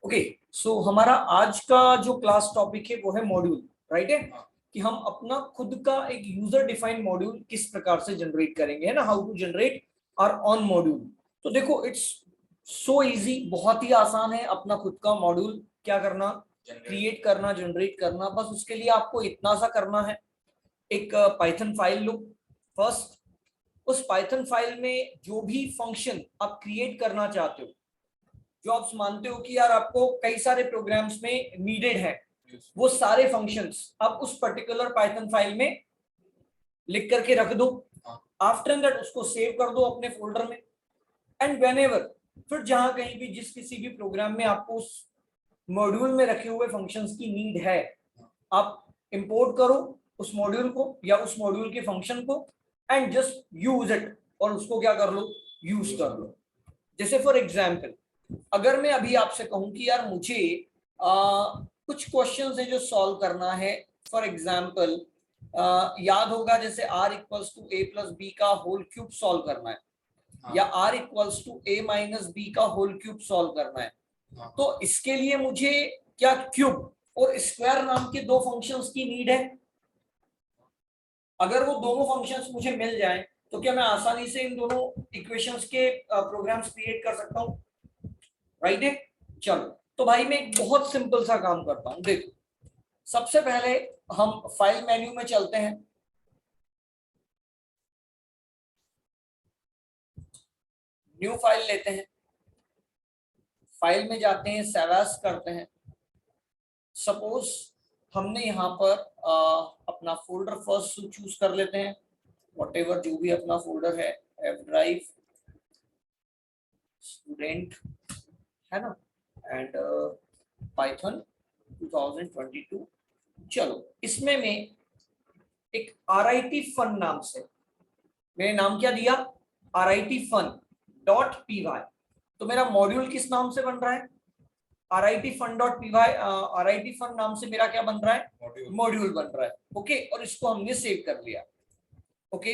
Okay, सो हमारा आज का जो क्लास टॉपिक है वो है मॉड्यूल, राइट है। कि हम अपना खुद का एक यूजर डिफाइंड मॉड्यूल किस प्रकार से जनरेट करेंगे, है ना, how to generate our on module. तो देखो, इट्स सो इजी, बहुत ही आसान है अपना खुद का मॉड्यूल क्या करना, क्रिएट करना, जनरेट करना। बस उसके लिए आपको इतना सा करना है, एक पाइथन फाइल लो फर्स्ट। उस पाइथन फाइल में जो भी फंक्शन आप क्रिएट करना चाहते हो, जो आप मानते हो कि यार आपको कई सारे प्रोग्राम्स में नीडेड है, वो सारे फंक्शंस आप उस पर्टिकुलर पाइथन फाइल में लिख करके रख दो। आफ्टर दैट उसको सेव कर दो अपने फोल्डर में। एंड व्हेनेवर, फिर जहां कहीं भी जिस किसी भी प्रोग्राम में आपको उस मॉड्यूल में रखे हुए फंक्शंस की नीड है, आप इंपोर्ट करो उस मॉड्यूल को या उस मॉड्यूल के फंक्शन को एंड जस्ट यूज इट, और उसको क्या कर लो, यूज कर लो। जैसे फॉर एग्जाम्पल, अगर मैं अभी आपसे कहूं कि यार मुझे कुछ क्वेश्चंस है जो सॉल्व करना है, फॉर एग्जाम्पल याद होगा जैसे r equals to a plus b का होल क्यूब सॉल्व करना है, या r equals to a minus b का होल क्यूब सॉल्व करना है। तो इसके लिए मुझे क्या क्यूब और स्क्वायर नाम के दो फंक्शंस की नीड है। अगर वो दोनों फंक्शंस मुझे मिल जाएं तो क्या मैं आसानी से इन दोनों इक्वेशंस के प्रोग्राम्स क्रिएट कर सकता हूं, राइट है। चलो, तो भाई मैं एक बहुत सिंपल सा काम करता हूं। देखो, सबसे पहले हम फाइल मेन्यू में चलते हैं, न्यू फाइल लेते हैं, फाइल में जाते हैं, सेव एज करते हैं। सपोज हमने यहाँ पर अपना फोल्डर फर्स्ट चूज कर लेते हैं, व्हाटएवर जो भी अपना फोल्डर है, एफ ड्राइव, स्टूडेंट, है ना, एंड पाइथन 2022। चलो, इसमें मैं एक RIT फन नाम से, मैंने नाम क्या दिया, RIT फन डॉट py। तो मेरा मॉड्यूल किस नाम से बन रहा है, RIT fun dot py। RIT fun नाम से मेरा क्या बन रहा है, मॉड्यूल बन रहा है। ओके, और इसको हमने सेव कर लिया। ओके,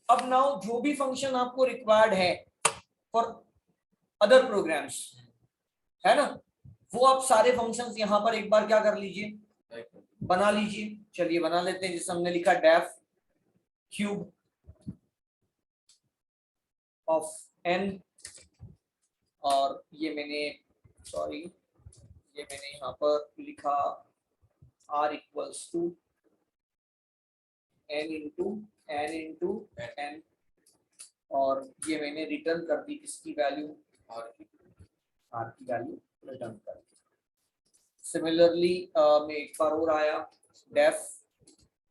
अब नाउ जो भी फंक्शन आपको रिक्वायर्ड है फॉर अदर प्रोग्राम्स, है ना, वो आप सारे फंक्शंस यहाँ पर एक बार क्या कर लीजिए, बना लीजिए। चलिए बना लेते हैं। जैसे हमने लिखा डेफ क्यूब ऑफ n, और ये मैंने यहाँ पर लिखा r equals to n n, और ये मैंने रिटर्न कर दी किसकी वैल्यू, r की वैल्यू रिटर्न कर दी। सिमिलरली मैं एक बार और आया, डेफ,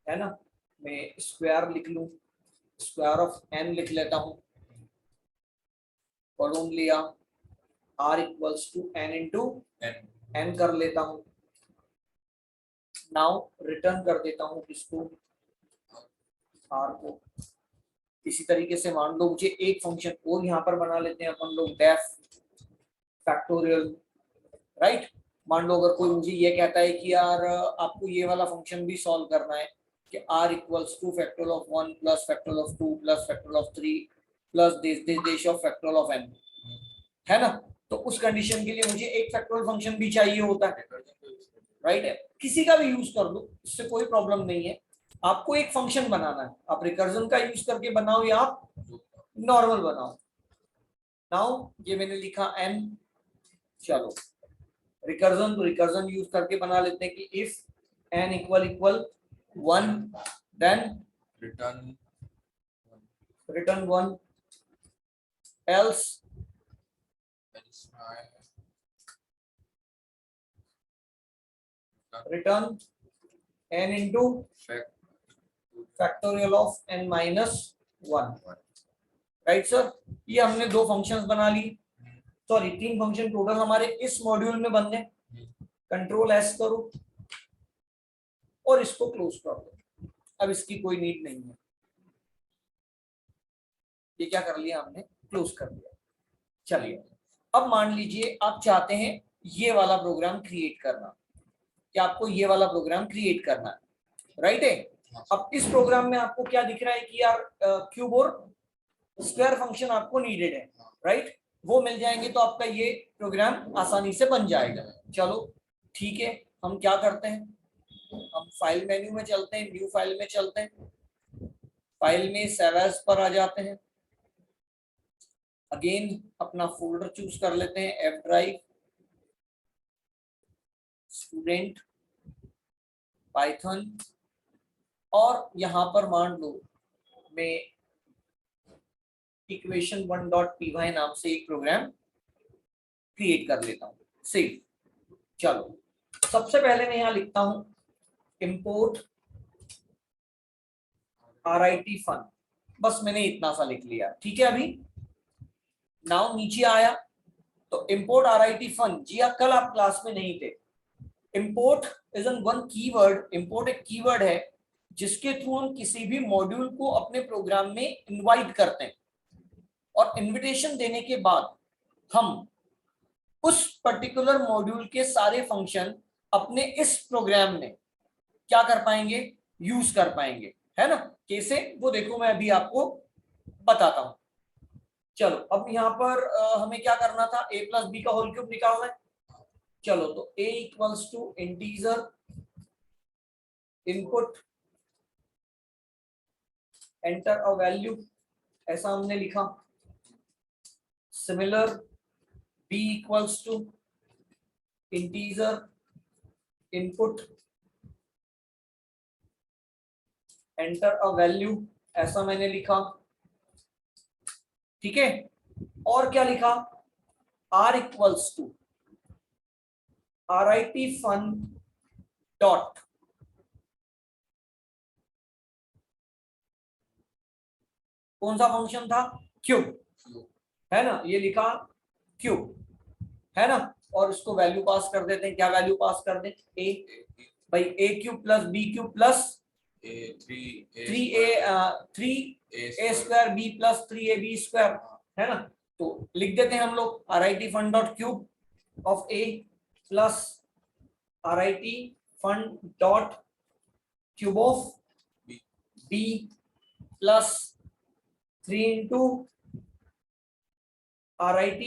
है ना, मैं स्क्वायर लिख लूं, स्क्वायर ऑफ n लिख लेता हूं, कॉलम लिया, r equals to n into n कर लेता हूं। नाउ रिटर्न कर देता हूं किसको, r को। इसी तरीके से मान लो मुझे एक फंक्शन और यहाँ पर बना लेते हैं अपन लोग, डेफ फैक्टोरियल, राइट। मान लो अगर कोई मुझे ये कहता है कि यार आपको ये वाला फंक्शन भी सॉल्व करना है कि r equals two factorial of 1 plus factorial of 2 plus factorial of 3 plus this of factorial of n, है ना। तो उस कंडीशन के लिए मुझे एक फैक्टोरियल फंक्शन भी चाहिए होता है, राइट है। किसी का भी यूज कर लो, इससे कोई प्रॉब्लम नहीं है। आपको एक फंक्शन बनाना है, आप रिकर्जन का यूज करके बनाओ या आप नॉर्मल बनाओ। नाउ ये मैंने लिखा n, चलो रिकर्जन, तो रिकर्जन यूज करके बना लेते हैं कि if n equal 1 then return 1, else return n into factorial of n minus 1, right sir. ये हमने दो फंक्शंस बना ली, सॉरी 3 फंक्शन टोटल हमारे इस मॉड्यूल में बन गए। कंट्रोल S करो और इसको क्लोज कर दो, अब इसकी कोई नीड नहीं है। ये क्या कर लिया हमने, क्लोज कर दिया। चलिए, अब मान लीजिए आप चाहते हैं ये वाला प्रोग्राम क्रिएट करना, कि आपको ये वाला प्रोग्राम क्रिएट करना है, राइट है। अब इस प्रोग्राम में आपको क्या दिख रहा है कि यार क्यूब और स्क्वायर फंक्शन आपको नीडेड है, राइट। वो मिल जाएंगे तो आपका ये प्रोग्राम आसानी से बन जाएगा। चलो ठीक है, हम क्या करते हैं, हम फाइल मेन्यू में चलते हैं, न्यू फाइल में चलते हैं, फाइल में सेव एज पर आ जाते हैं, अगेन अपना फोल्डर चूज कर लेते हैं, एफ ड्राइव, स्टूडेंट, पाइथन, और यहां पर मान लो मैं equation1.py नाम से एक प्रोग्राम क्रिएट कर लेता हूं, सेव। चलो सबसे पहले मैं यहां लिखता हूं इंपोर्ट RIT फन, बस मैंने इतना सा लिख लिया, ठीक है। अभी नाउ नीचे आया तो इंपोर्ट RIT फन, जी हाँ, कल आप क्लास में नहीं थे। Import is an one keyword, import एक कीवर्ड है जिसके थ्रू हम किसी भी मॉड्यूल को अपने प्रोग्राम में इनवाइट करते हैं, और इनविटेशन देने के बाद हम उस पर्टिकुलर मॉड्यूल के सारे फंक्शन अपने इस प्रोग्राम में क्या कर पाएंगे, यूज कर पाएंगे, है ना। कैसे, वो देखो मैं अभी आपको बताता हूं। चलो अब यहाँ पर हमें क्या करना था, a प्लस बी का होल क्यूब निकालना है। चलो तो a equals to integer input enter a value, ऐसा हमने लिखा। Similar b equals to integer input enter a value, ऐसा मैंने लिखा, ठीक है। और क्या लिखा, r equals to RIT fun dot कौन सा फंक्शन था, क्यूब, है ना, ये लिखा क्यूब, है ना। और इसको वैल्यू पास कर देते हैं, क्या वैल्यू पास कर दें, a, भाई a cube plus b cube plus 3a square b plus 3ab square, है ना। तो लिख देते हैं हम लोग RIT fun dot cube of a plus RIT fun dot cube of b plus 3 into RIT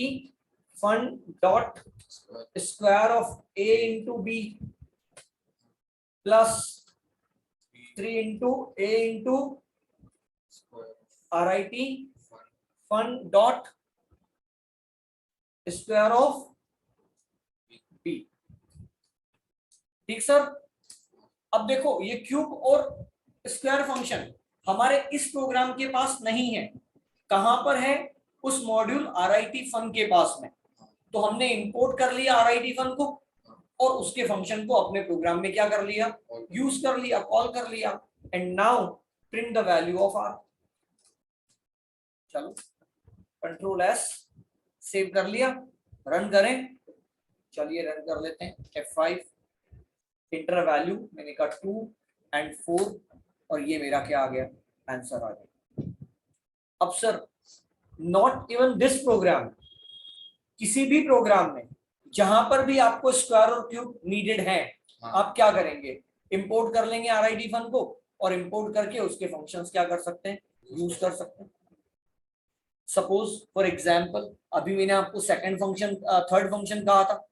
fun dot square of a into b plus 3 into a into RIT fun dot square of b, ठीक sir. अब देखो ये cube और square function हमारे इस programme के पास नहीं है, कहां पर है, उस मॉड्यूल RIT फन के पास में। तो हमने इंपोर्ट कर लिया RIT फन को और उसके फंक्शन को अपने प्रोग्राम में क्या कर लिया, यूज कर लिया, कॉल कर लिया। And now print the value of r। चलो कंट्रोल S, सेव कर लिया, रन करें। चलिए रन कर लेते हैं, F5, इंटर वैल्यू, मैंने कहा 2 and 4, और ये मेरा क्या आ गया, आंसर आ गया। अब sir not even this program, किसी भी प्रोग्राम में जहां पर भी आपको स्क्वायर और क्यूब नीडेड है, आप क्या करेंगे, इंपोर्ट कर लेंगे RIT फन को, और इंपोर्ट करके उसके फंक्शंस क्या कर सकते हैं, यूज कर सकते हैं। सपोज फॉर एग्जांपल अभी मैंने आपको सेकंड फंक्शन, थर्ड फंक्शन कहा था,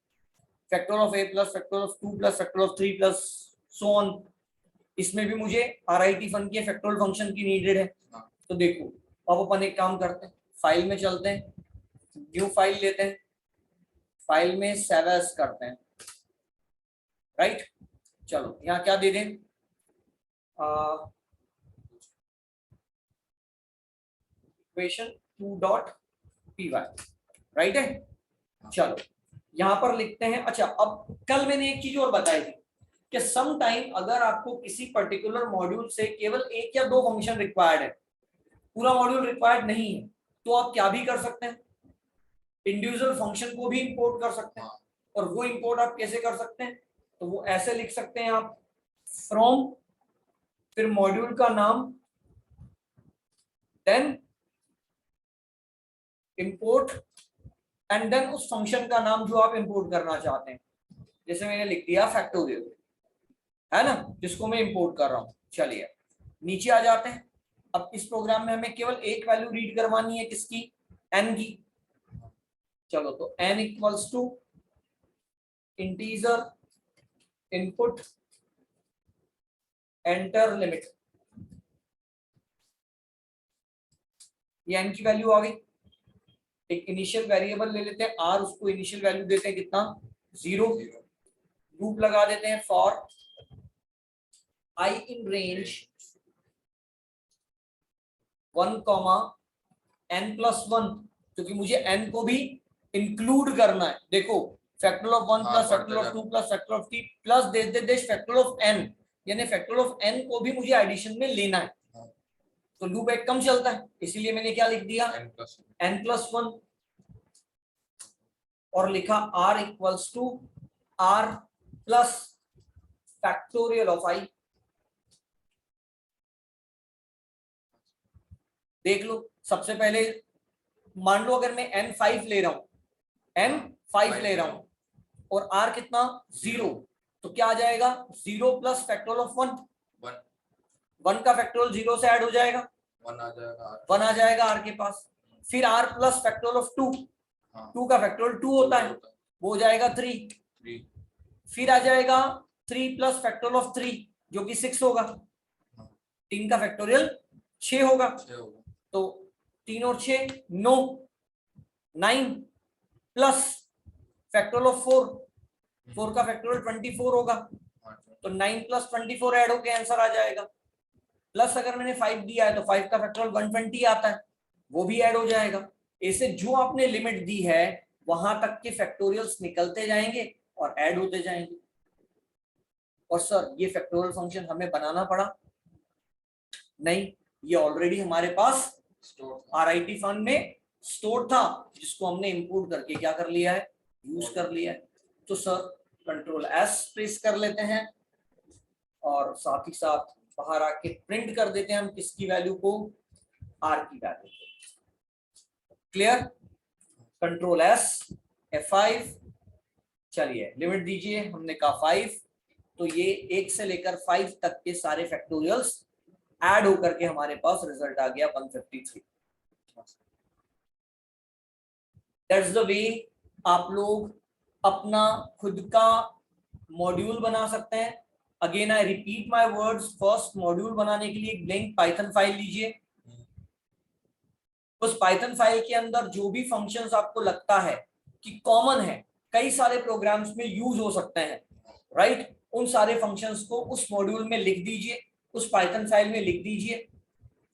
factor of a plus factor of 2 plus factor of 3 plus so on. इसमें भी मुझे RIT फन के फैक्टोरियल फंक्शन की नीडेड है। तो देखो अब अपन एक काम करते हैं, फाइल में चलते हैं, न्यू फाइल लेते हैं, फाइल में सेव एज करते हैं, राइट। चलो यहाँ क्या दे दें, इक्वेशन 2.py, राइट है। चलो यहाँ पर लिखते हैं। अच्छा अब कल मैंने एक चीज और बताई थी कि सम टाइम अगर आपको किसी पर्टिकुलर मॉड्यूल से केवल एक या दो फंक्शन रिक्वायर्ड है, पूरा मॉड्यूल रिक्वायर्ड नहीं है, तो आप क्या भी कर सकते हैं, इंडिविजुअल फंक्शन को भी इंपोर्ट कर सकते हैं। और वो इंपोर्ट आप कैसे कर सकते हैं, तो वो ऐसे लिख सकते हैं आप, फ्रॉम, फिर मॉड्यूल का नाम, देन इंपोर्ट, एंड देन उस फंक्शन का नाम जो आप इंपोर्ट करना चाहते हैं। जैसे मैंने लिख दिया फैक्टोरियल, है ना, जिसको मैं इंपोर्ट कर रहा हूं। चलिए नीचे आ जाते हैं। अब इस प्रोग्राम में हमें केवल एक वैल्यू रीड करवानी है, किसकी, n की। चलो तो n equals to integer input enter limit, ये n की वैल्यू आ गई। एक इनिशियल वेरिएबल ले लेते हैं r, उसको इनिशियल वैल्यू देते हैं कितना 0, लूप लगा देते हैं for i in range 1, n+1, क्योंकि मुझे n को भी इंक्लूड करना है। देखो factorial of 1 plus factorial of 2 plus factorial of 3 plus they factorial of n, यानी फैक्टोरियल ऑफ n को भी मुझे एडिशन में लेना है। तो लूप एक कम चलता है, इसीलिए मैंने क्या लिख दिया n+1 और लिखा r equals to r plus factorial of i। देख लो, सबसे पहले मान लो अगर मैं n5 ले रहा हूं, n5 ले रहा हूं और r कितना 0, तो क्या आ जाएगा 0 प्लस फैक्टोरियल ऑफ 1 का फैक्टोरियल 0 से ऐड हो जाएगा, 1 आ जाएगा r के पास। फिर r प्लस फैक्टोरियल ऑफ 2 का फैक्टोरियल 2 होता है, वो हो जाएगा 3। फिर आ जाएगा 3 प्लस फैक्टोरियल ऑफ 3 जो कि 6 होगा, 3 का फैक्टोरियल 6 होगा, तो 3 और 6 9, 9 प्लस फैक्टोरियल ऑफ 4 का फैक्टोरियल 24 होगा, तो 9 प्लस 24 ऐड होके आंसर आ जाएगा। प्लस अगर मैंने 5 दिया है तो 5 का फैक्टोरियल 120 आता है, वो भी ऐड हो जाएगा। ऐसे जो आपने लिमिट दी है वहां तक के फैक्टोरियल्स निकलते जाएंगे और ऐड होते जाएंगे। और सर ये फैक्टोरियल फंक्शन हमें बनाना पड़ा नहीं, ये ऑलरेडी हमारे पास RIT फंड में स्टोर था, जिसको हमने इंपोर्ट करके क्या कर लिया है, यूज कर लिया है। तो सर कंट्रोल S प्रेस कर लेते हैं और साथ ही साथ बाहर आके प्रिंट कर देते हैं हम किसकी वैल्यू को, R की value. Clear? Control S F5, चलिए लिमिट दीजिए, हमने कहा 5, तो ये 1 से लेकर 5 तक के सारे फैक्टोरियल्स ऐड होकर के हमारे पास रिजल्ट आ गया 153। दैट्स द वे आप लोग अपना खुद का मॉड्यूल बना सकते हैं। Again I repeat my words, first module बनाने के लिए एक ब्लैंक पाइथन फाइल लीजिए। उस पाइथन फाइल के अंदर जो भी फंक्शंस आपको लगता है कि कॉमन है, कई सारे प्रोग्राम्स में यूज हो सकते हैं, राइट, उन सारे फंक्शंस को उस मॉड्यूल में लिख दीजिए, उस पाइथन फाइल में लिख दीजिए,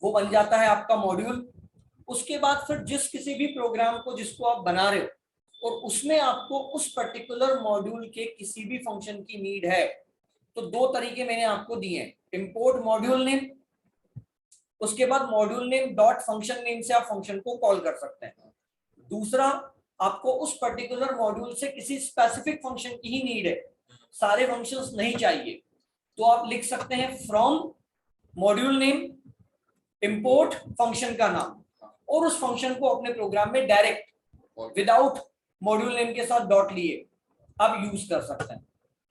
वो बन जाता है आपका मॉड्यूल। उसके बाद फिर जिस किसी भी प्रोग्राम को जिसको आप बना रहे हो और उसमें आपको उस पर्टिकुलर मॉड्यूल के किसी भी फंक्शन की नीड है, तो 2 तरीके मैंने आपको दिए हैं, इंपोर्ट मॉड्यूल नेम, उसके बाद module name dot function name से आप फंक्शन को कॉल कर सकते हैं। दूसरा, आपको उस पर्टिकुलर मॉड्यूल से किसी स्पेसिफिक फंक्शन की ही नीड है, सारे फंक्शंस नहीं चाहिए, तो आप लिख सकते हैं from module name import function का नाम, और उस फंक्शन को अपने प्रोग्राम में डायरेक्ट विदाउट मॉड्यूल नेम के साथ डॉट लिए आप यूज कर सकते हैं।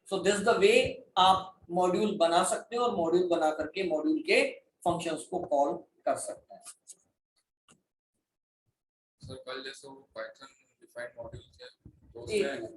सो दिस द वे आप मॉड्यूल बना सकते हैं और मॉड्यूल बना करके मॉड्यूल के फंक्शंस को कॉल कर सकते हैं। सर कल जैसे वो पाइथन डिफाइंड मॉड्यूल थे तो उसमें